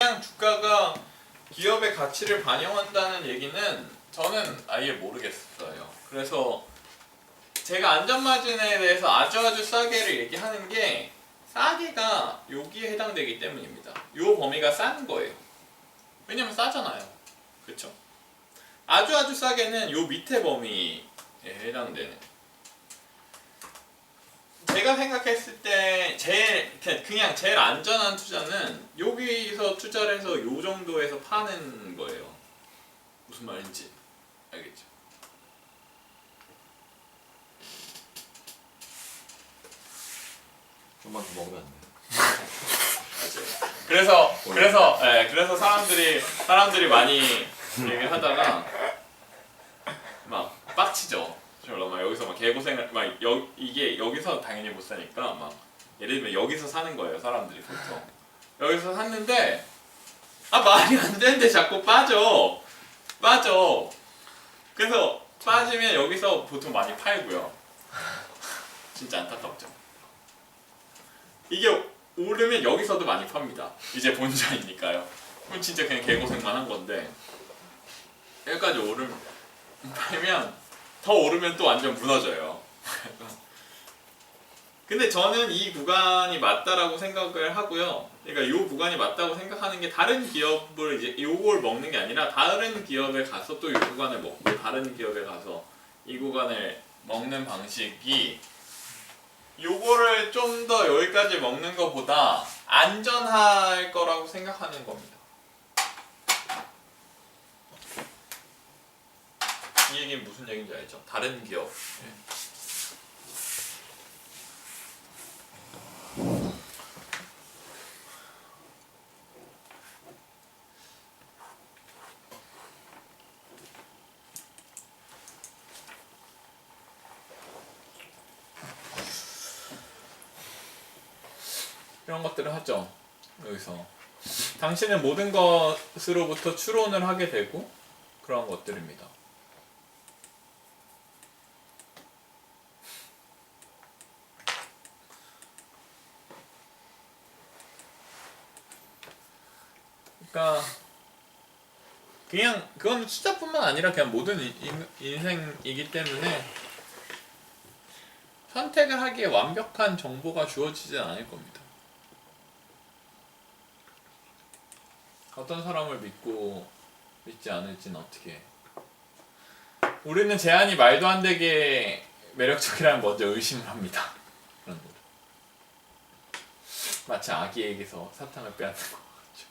그냥 주가가 기업의 가치를 반영한다는 얘기는 저는 아예 모르겠어요. 그래서 제가 안전마진에 대해서 아주 싸게를 얘기하는 게 싸게가 여기에 해당되기 때문입니다. 요 범위가 싼 거예요. 왜냐면 싸잖아요. 그쵸? 아주 싸게는 요 밑에 범위에 해당되는. 제가 생각했을 때 그냥 제일 안전한 투자는 여기서 투자를 해서 요 정도에서 파는 거예요. 무슨 말인지 알겠죠? 좀만 더 먹으면 안 돼요? 맞아요. 그래서 사람들이 많이 얘기하다가 막 빡치죠. 막 여기서 막 개고생을 이게 여기서 당연히 못 사니까 막 예를 들면 여기서 사는 거예요. 사람들이 보통 여기서 샀는데 말이 안 되는데 자꾸 빠져. 그래서 빠지면 여기서 보통 많이 팔고요. 진짜 안타깝죠. 이게 오르면 여기서도 많이 팝니다. 이제 본전이니까요. 그럼 진짜 그냥 개고생만 한 건데 여기까지 팔면 더 오르면 또 완전 무너져요. 근데 저는 이 구간이 맞다라고 생각을 하고요. 그러니까 이 구간이 맞다고 생각하는 게 다른 기업을 이제 요걸 먹는 게 아니라 다른 기업에 가서 또 이 구간을 먹고 다른 기업에 가서 이 구간을 먹는 방식이 요거를 좀 더 여기까지 먹는 것보다 안전할 거라고 생각하는 겁니다. 이 얘기는 무슨 얘기인지 알죠? 다른 기업. 이런 것들을 하죠. 여기서 당신은 모든 것으로부터 추론을 하게 되고 그런 것들입니다. 그러니까 그냥 그건 숫자뿐만 아니라 그냥 모든 인생이기 때문에 선택을 하기에 완벽한 정보가 주어지진 않을 겁니다. 어떤 사람을 믿지 않을지는 어떻게 해. 우리는 제안이 말도 안 되게 매력적이라는 먼저 의심을 합니다. 그런 거죠. 마치 아기에게서 사탕을 빼앗는 것 같죠.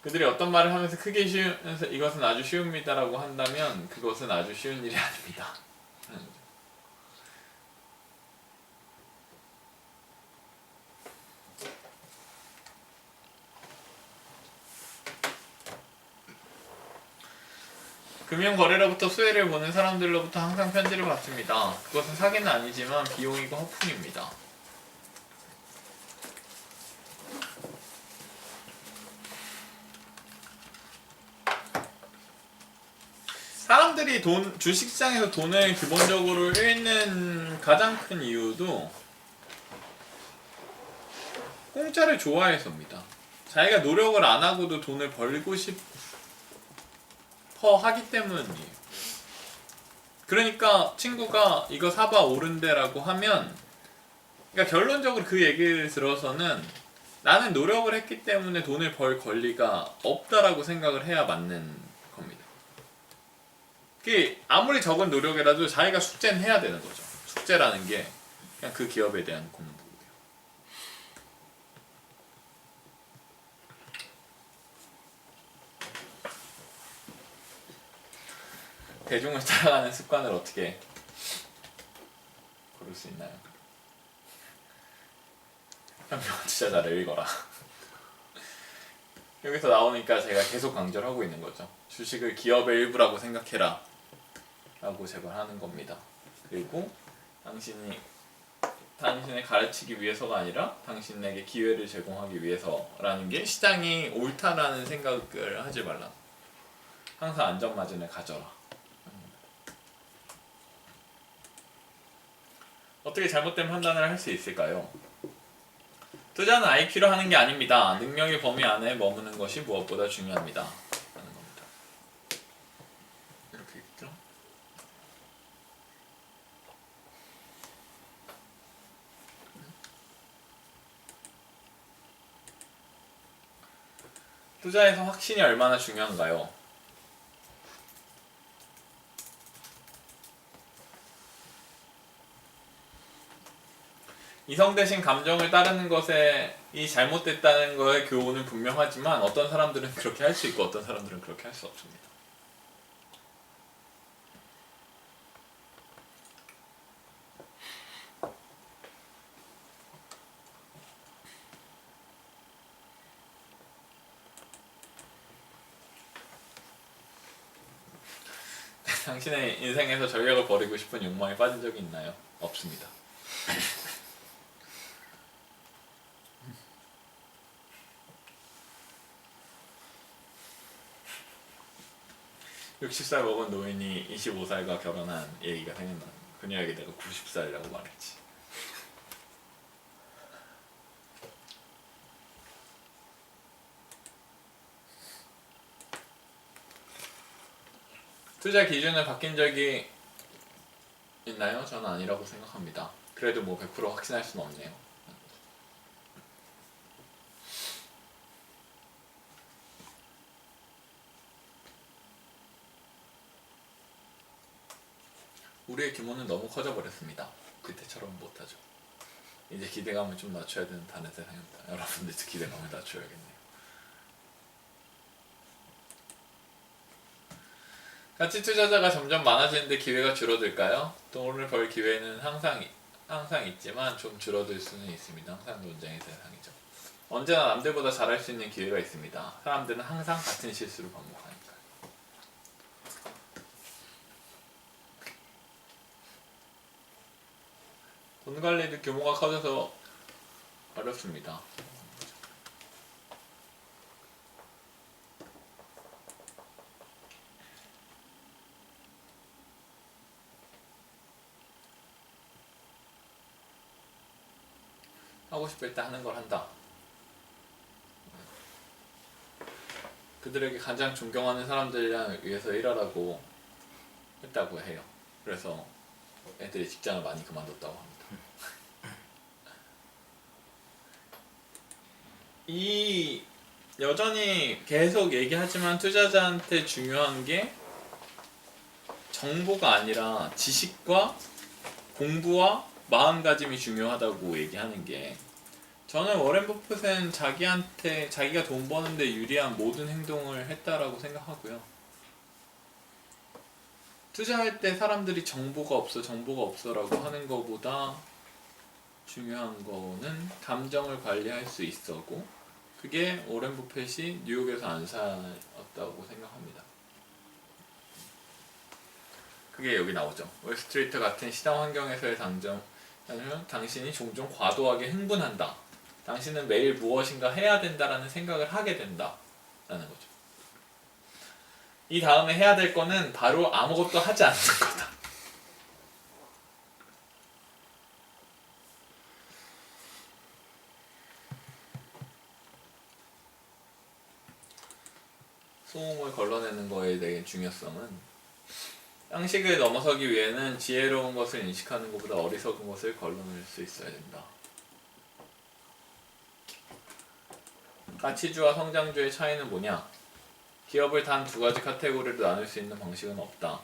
그들이 어떤 말을 하면서 크게 쉬우면서 이것은 아주 쉬웁니다라고 한다면 그것은 아주 쉬운 일이 아닙니다. 금융거래로부터 수혜를 보는 사람들로부터 항상 편지를 받습니다. 그것은 사기는 아니지만 비용이고 허풍입니다. 사람들이 주식시장에서 돈을 기본적으로 잃는 가장 큰 이유도 공짜를 좋아해서입니다. 자기가 노력을 안 하고도 돈을 벌고 싶어 하기 때문이에요. 그러니까 친구가 이거 사봐 오른대 라고 하면, 그러니까 결론적으로 그 얘기를 들어서는 나는 노력을 했기 때문에 돈을 벌 권리가 없다라고 생각을 해야 맞는 겁니다. 아무리 적은 노력이라도 자기가 숙제는 해야 되는 거죠. 숙제라는 게 그냥 그 기업에 대한 공부예요. 대중을 따라가는 습관을 어떻게 고를 수 있나요? 현명한 투자자를 읽어라. 여기서 나오니까 제가 계속 강조를 하고 있는 거죠. 주식을 기업의 일부라고 생각해라 라고 제발 하는 겁니다. 그리고 당신을 가르치기 위해서가 아니라 당신에게 기회를 제공하기 위해서라는 게 시장이 옳다라는 생각을 하지 말라. 항상 안전마진을 가져라. 어떻게 잘못된 판단을 할 수 있을까요? 투자는 IQ로 하는 게 아닙니다. 능력의 범위 안에 머무는 것이 무엇보다 중요합니다. 하는 겁니다. 이렇게 있죠? 투자에서 확신이 얼마나 중요한가요? 이성 대신 감정을 따르는 것에 이 잘못됐다는 거의 교훈은 분명하지만 어떤 사람들은 그렇게 할 수 있고 어떤 사람들은 그렇게 할 수 없습니다. 당신의 인생에서 전략을 버리고 싶은 욕망에 빠진 적이 있나요? 없습니다. 60살 먹은 노인이 25살과 결혼한 얘기가 생각나. 그녀에게 내가 90살이라고 말했지. 투자 기준을 바뀐 적이 있나요? 저는 아니라고 생각합니다. 그래도 뭐 100% 확신할 수는 없네요. 우리의 규모는 너무 커져버렸습니다. 그때처럼 못하죠. 이제 기대감을 좀 낮춰야 되는 다른 세상입니다. 여러분들 기대감을 낮춰야겠네요. 가치 투자자가 점점 많아지는데 기회가 줄어들까요? 돈을 벌 기회는 항상 있지만 좀 줄어들 수는 있습니다. 항상 논쟁의 세상이죠. 언제나 남들보다 잘할 수 있는 기회가 있습니다. 사람들은 항상 같은 실수를 반복하니까요. 돈 관리도 규모가 커져서 어렵습니다. 하고 싶을 때 하는 걸 한다. 그들에게 가장 존경하는 사람들이랑 위해서 일하라고 했다고 해요. 그래서 애들이 직장을 많이 그만뒀다고 합니다. 이 여전히 계속 얘기하지만 투자자한테 중요한 게 정보가 아니라 지식과 공부와 마음가짐이 중요하다고 얘기하는 게, 저는 워렌 버핏은 자기가 돈 버는데 유리한 모든 행동을 했다라고 생각하고요. 투자할 때 사람들이 정보가 없어라고 하는 것보다 중요한 거는 감정을 관리할 수 있었고, 그게 워렌 버핏이 뉴욕에서 안 살았다고 생각합니다. 그게 여기 나오죠. 월스트리트 같은 시장 환경에서의 장점은 당신이 종종 과도하게 흥분한다. 당신은 매일 무엇인가 해야 된다라는 생각을 하게 된다. 라는 거죠. 이 다음에 해야 될 거는 바로 아무것도 하지 않는 거다. 소음을 걸러내는 거에 대한 중요성은, 양식을 넘어서기 위해는 지혜로운 것을 인식하는 것보다 어리석은 것을 걸러낼 수 있어야 된다. 가치주와 성장주의 차이는 뭐냐? 기업을 단 두 가지 카테고리로 나눌 수 있는 방식은 없다.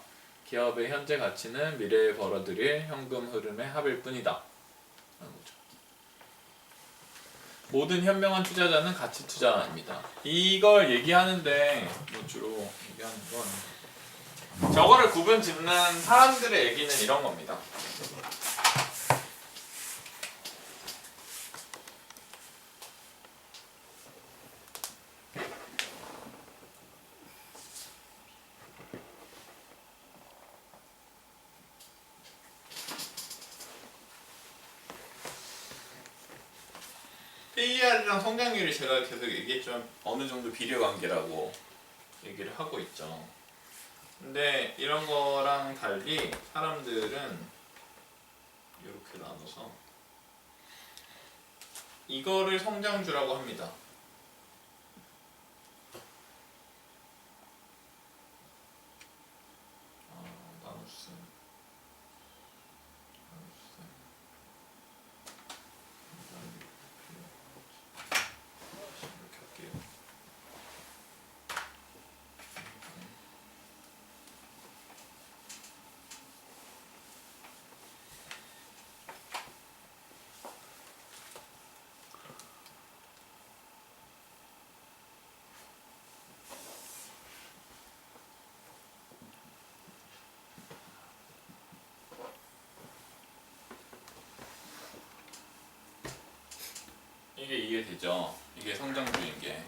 기업의 현재 가치는 미래에 벌어들일 현금 흐름의 합일 뿐이다. 모든 현명한 투자자는 가치 투자입니다. 이걸 얘기하는데 주로 얘기하는 건, 저거를 구분 짓는 사람들의 얘기는 이런 겁니다. PER이랑 성장률이 제가 계속 얘기했지만 어느 정도 비례관계라고 얘기를 하고 있죠. 근데 이런 거랑 달리 사람들은 이렇게 이렇게 나눠서 이거를 성장주라고 합니다. 이게 이해되죠? 이게 성장주인 게.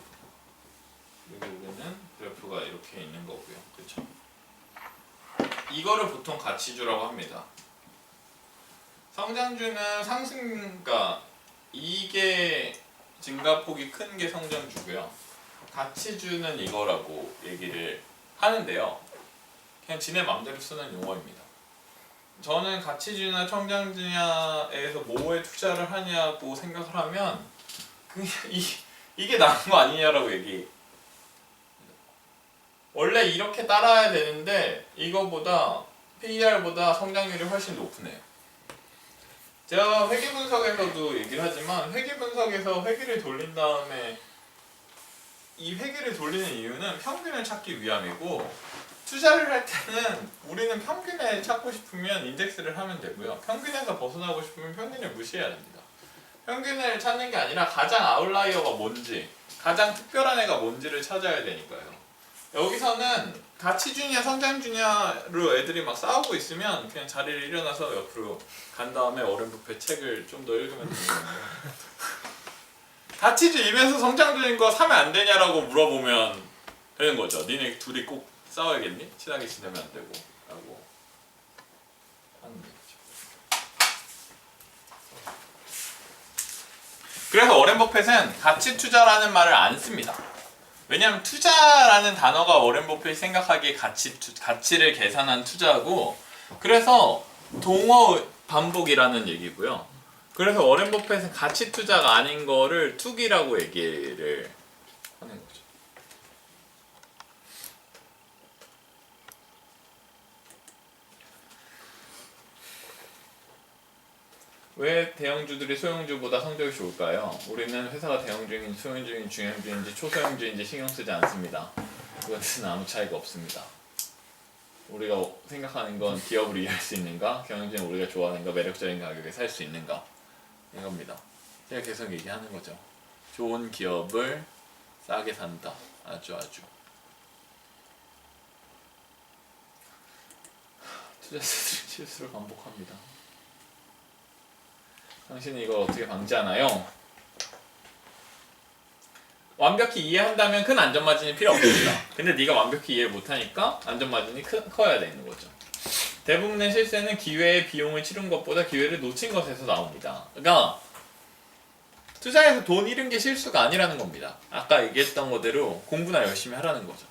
그리고 여기는 그래프가 이렇게 있는 거고요. 그렇죠? 이거를 보통 가치주라고 합니다. 성장주는 상승가 이게 증가폭이 큰 게 성장주고요. 가치주는 이거라고 얘기를 하는데요. 그냥 지네 맘대로 쓰는 용어입니다. 저는 가치주나 성장주냐에서 뭐에 투자를 하냐고 생각을 하면 그냥 이게 나은 거 아니냐라고 얘기. 원래 이렇게 따라야 되는데 이거보다 PER보다 성장률이 훨씬 높으네요. 제가 회계 분석에서도 얘기를 하지만 회계 분석에서 회계를 돌린 다음에 이 회계를 돌리는 이유는 평균을 찾기 위함이고 투자를 할 때는 우리는 평균을 찾고 싶으면 인덱스를 하면 되고요. 평균에서 벗어나고 싶으면 평균을 무시해야 됩니다. 평균을 찾는 게 아니라 가장 아웃라이어가 뭔지, 가장 특별한 애가 뭔지를 찾아야 되니까요. 여기서는 가치주냐 성장주냐로 애들이 막 싸우고 있으면 그냥 자리를 일어나서 옆으로 간 다음에 워렌 버핏 책을 좀 더 읽으면 되는 거예요. 가치주이면서 성장주인 거 사면 안 되냐라고 물어보면 되는 거죠. 니네 둘이 꼭 싸워야겠니? 친하게 지내면 안 되고 라고 하는 거죠. 그래서 워렌 버핏은 가치 투자라는 말을 안 씁니다. 왜냐하면 투자라는 단어가 워렌 버핏이 생각하기에 가치를 계산한 투자고, 그래서 동어 반복이라는 얘기고요. 그래서 워렌 버핏은 가치 투자가 아닌 거를 투기라고 얘기를 하는 거죠. 왜 대형주들이 소형주보다 성적이 좋을까요? 우리는 회사가 대형주인지 소형주인지 중형주인지 초소형주인지 신경 쓰지 않습니다. 그것은 아무 차이가 없습니다. 우리가 생각하는 건 기업을 이해할 수 있는가, 경영진을 우리가 좋아하는가, 매력적인 가격에 살 수 있는가, 이겁니다. 제가 계속 얘기하는 거죠. 좋은 기업을 싸게 산다. 아주 투자자들은 실수를 반복합니다. 당신은 이걸 어떻게 방지하나요? 완벽히 이해한다면 큰 안전마진이 필요 없습니다. 근데 네가 완벽히 이해를 못하니까 안전마진이 커야 되는 거죠. 대부분의 실세는 기회의 비용을 치른 것보다 기회를 놓친 것에서 나옵니다. 그러니까 투자해서 돈 잃은 게 실수가 아니라는 겁니다. 아까 얘기했던 거대로 공부나 열심히 하라는 거죠.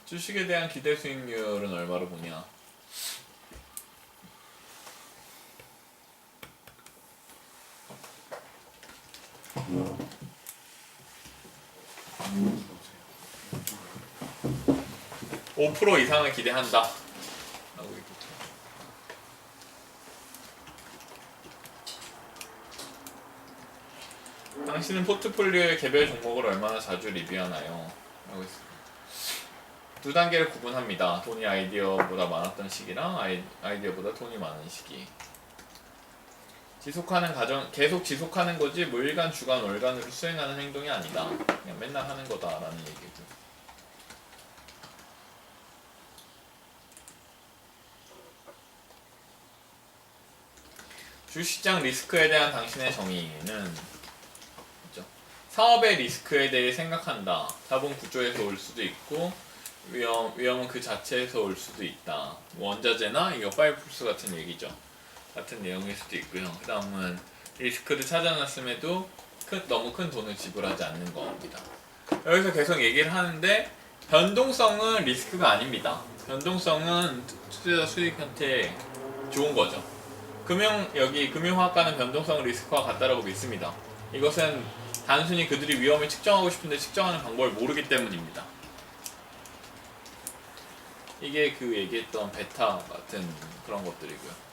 주식에 대한 기대 수익률은 얼마로 보냐? (5% 이상을 기대한다) 라고 얘기했죠. 당신은 포트폴리오의 개별 종목을 얼마나 자주 리뷰하나요? 라고 했습니다. 두 단계를 구분합니다. 돈이 아이디어보다 많았던 시기랑 아이디어보다 돈이 많은 시기. 계속 지속하는 거지 뭐 일간, 주간, 월간으로 수행하는 행동이 아니다. 그냥 맨날 하는 거다라는 얘기고. 주식시장 리스크에 대한 당신의 정의는 사업의 리스크에 대해 생각한다. 자본 구조에서 올 수도 있고 위험은 그 자체에서 올 수도 있다. 원자재나 이거 파이프스 같은 얘기죠. 같은 내용일 수도 있고요. 그 다음은 리스크를 찾아놨음에도 너무 큰 돈을 지불하지 않는 겁니다. 여기서 계속 얘기를 하는데 변동성은 리스크가 아닙니다. 변동성은 투자자 수익한테 좋은 거죠. 여기 금융화학과는 변동성은 리스크와 같다라고 믿습니다. 이것은 단순히 그들이 위험을 측정하고 싶은데 측정하는 방법을 모르기 때문입니다. 이게 그 얘기했던 베타 같은 그런 것들이고요.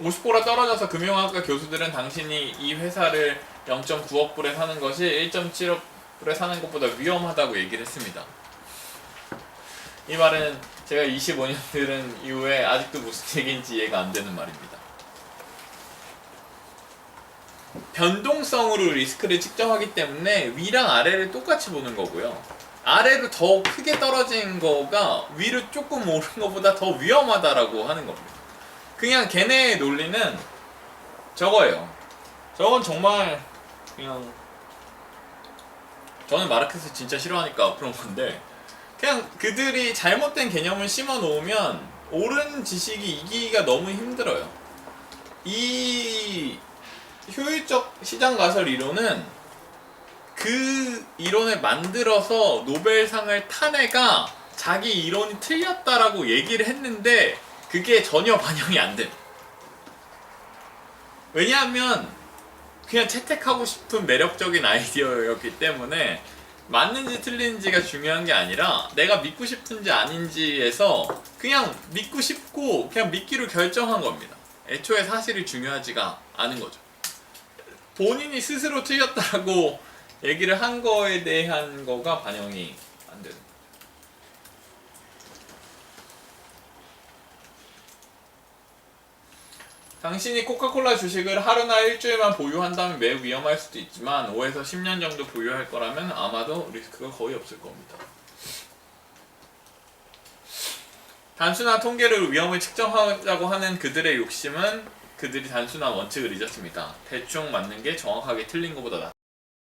50%가 떨어져서 금융학과 교수들은 당신이 이 회사를 0.9억 불에 사는 것이 1.7억 불에 사는 것보다 위험하다고 얘기를 했습니다. 이 말은 제가 25년 들은 이후에 아직도 무슨 얘기인지 이해가 안 되는 말입니다. 변동성으로 리스크를 측정하기 때문에 위랑 아래를 똑같이 보는 거고요. 아래로 더 크게 떨어진 거가 위로 조금 오른 것보다 더 위험하다라고 하는 겁니다. 그냥 걔네의 논리는 저거예요. 저건 정말 그냥 저는 마르크스 진짜 싫어하니까 그런 건데 그냥 그들이 잘못된 개념을 심어 놓으면 옳은 지식이 이기기가 너무 힘들어요. 이 효율적 시장 가설 이론은 그 이론을 만들어서 노벨상을 탄 애가 자기 이론이 틀렸다라고 얘기를 했는데 그게 전혀 반영이 안 돼. 왜냐하면 그냥 채택하고 싶은 매력적인 아이디어였기 때문에 맞는지 틀린지가 중요한 게 아니라 내가 믿고 싶은지 아닌지에서 그냥 믿고 싶고 그냥 믿기로 결정한 겁니다. 애초에 사실이 중요하지가 않은 거죠. 본인이 스스로 틀렸다고 얘기를 한 거에 대한 거가 반영이 안 되는 거예요. 당신이 코카콜라 주식을 하루나 일주일만 보유한다면 매우 위험할 수도 있지만 5에서 10년 정도 보유할 거라면 아마도 리스크가 거의 없을 겁니다. 단순한 통계로 위험을 측정하자고 하는 그들의 욕심은 그들이 단순한 원칙을 잊었습니다. 대충 맞는 게 정확하게 틀린 것보다 낫다.